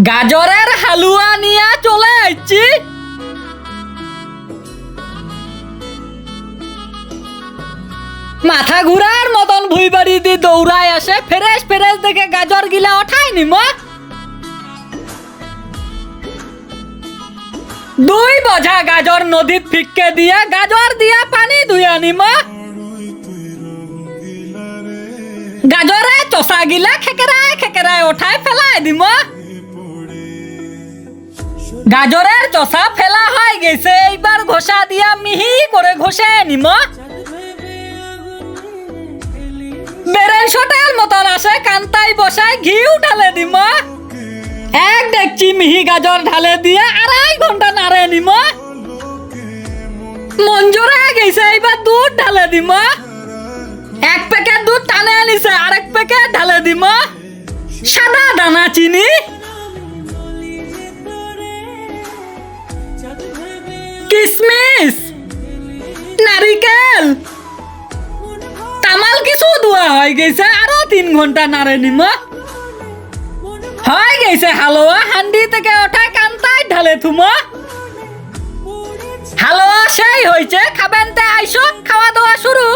গাজরের হালুয়া নিয়ে চলে আসছি। মাথা ঘুরার মতন ভুই বাড়ি দিয়ে দৌড়ায় আসে, ফ্রেশ ফ্রেশ দেখে গাজর গিলা ওঠাই নিম। 2 বোঝা গাজর নদীত ফিক্কে দিয়ে গাজর দিয়া পানি ধুয়া নিম। গাজরে চষা গিলা খেকেরায় খেকেরায় ওঠায় ফেলায় দিম। গাজরের চষা ফেলা হয়ে গেছে, এইবার ঘষা দিয়া মিহি করে ঘষে নিম। বেরেনশটের মতন আসে, কান্তাই বসায় ঘিউ ঢালে দিম। 1 ডেকচি মিহি গাজর ঢালে দিয়ে 2.5 ঘন্টা নাড়ে নিম। মঞ্জুর হয়ে গেছে, এইবার দুধ ঢালে দিম। 1 প্যাকেট দুধ টানে আনিছে, আরেক প্যাকেট ঢালে দিম। সাদা দানা চিনি, কিশমিশ, নারিকেল, তামাল কিছু ধোয়া হয়ে গেছে, আরো 3 ঘন্টা নাড়ে নিম। হয়ে গেছে হালুয়া, হান্ডি থেকে ওঠায় কান্তায় ঢালে থুম। হালুয়া সেই হয়েছে, খাবেন তে আইসো, খাওয়া দাওয়া শুরু।